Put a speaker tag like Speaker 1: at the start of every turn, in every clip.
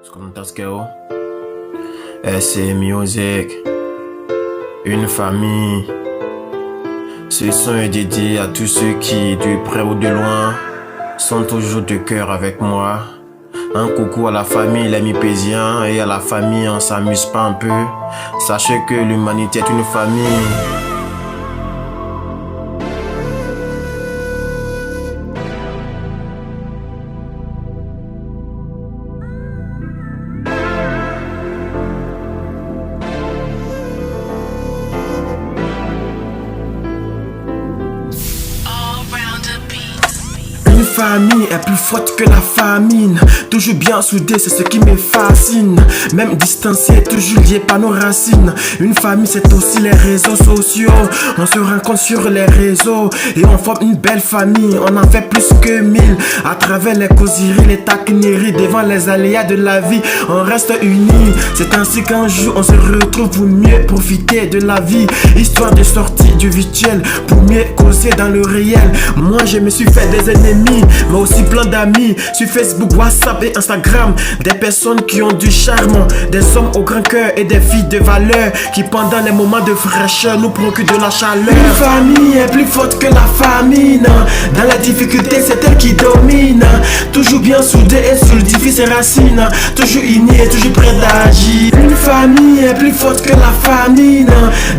Speaker 1: Skontaskeo, SC Music, une famille. Ce son est dédié à tous ceux qui, de près ou de loin, sont toujours de cœur avec moi. Un coucou à la famille les Mipésiens et à la famille on s'amuse pas un peu. Sachez que l'humanité est une famille.
Speaker 2: Une famille est plus forte que la famine. Toujours bien soudée, c'est ce qui me fascine. Même distancié, toujours lié par nos racines. Une famille, c'est aussi les réseaux sociaux. On se rencontre sur les réseaux et on forme une belle famille. On en fait plus que 1000. À travers les causeries, les taquineries, devant les aléas de la vie, on reste unis. C'est ainsi qu'un jour on se retrouve pour mieux profiter de la vie. Histoire de sortir du virtuel pour mieux causer dans le réel. Moi je me suis fait des ennemis, mais aussi plein d'amis sur Facebook, WhatsApp et Instagram. Des personnes qui ont du charme, des hommes au grand cœur et des filles de valeur qui pendant les moments de fraîcheur nous procurent de la chaleur. Une famille est plus forte que la famine. Dans la difficulté c'est elle qui domine. Toujours bien soudée et solidifie ses racines. Toujours unie et toujours prête d'agir. Une famille est plus forte que la famine.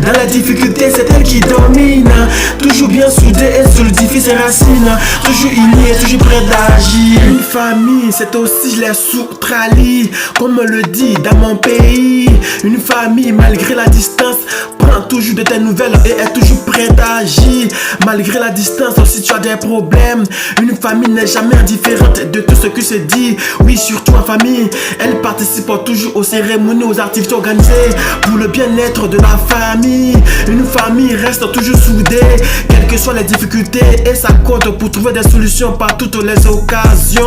Speaker 2: Dans la difficulté c'est elle qui domine. Toujours bien soudée et solidifie ses racines. Toujours unie et toujours prête d'agir. Une famille c'est aussi les Soustrali, comme on le dit dans mon pays. Une famille malgré la distance prend toujours de tes nouvelles et est toujours prête à agir. Malgré la distance aussi tu as des problèmes. Une famille n'est jamais indifférente de tout ce qui se dit. Oui, surtout en famille, elle participe toujours aux cérémonies, aux activités organisées pour le bien-être de la famille. Une famille reste toujours soudée, quelles que soient les difficultés, et s'accorde pour trouver des solutions par toutes les occasions.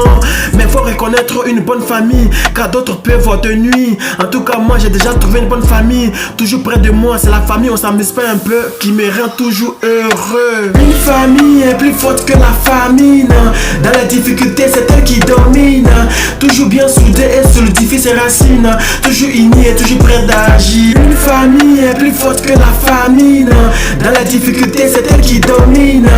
Speaker 2: Mais faut reconnaître une bonne famille, car d'autres peuvent voir de nuit. En tout cas moi j'ai déjà trouvé une bonne famille, toujours près de moi. C'est la famille, on s'amuse pas un peu, qui me rend toujours heureux. Une famille est plus forte que la famine. Dans la difficulté c'est elle qui domine. Toujours bien soudée et solidifie ses racines. Toujours unie et toujours prête d'agir. Une famille est plus forte que la famine. Dans la difficulté c'est elle qui domine.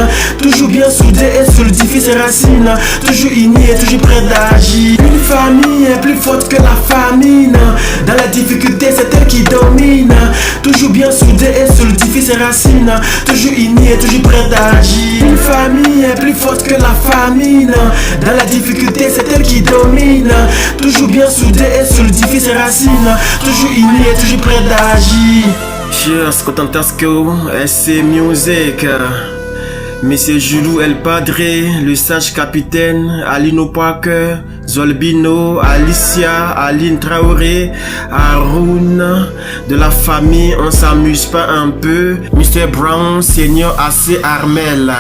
Speaker 2: Toujours bien soudée et solidifie ses racines. Toujours unie et toujours prête d'agir. Une famille est plus forte que la famine. Dans la difficulté c'est elle qui domine. Toujours bien soudée et solidifie ses racines. Toujours unie et toujours prête d'agir. Une famille est plus forte que la famine. Dans la difficulté c'est elle qui domine. Toujours bien soudée et solidifie ses racines. Toujours unie et toujours prête d'agir.
Speaker 1: Cheers, Skontaskeo, SC Music. Monsieur Julou El Padre, le sage capitaine, Alino Parker, Zolbino, Alicia, Aline Traoré, Haroun, de la famille, on s'amuse pas un peu, Mr. Brown, Senior AC Armel.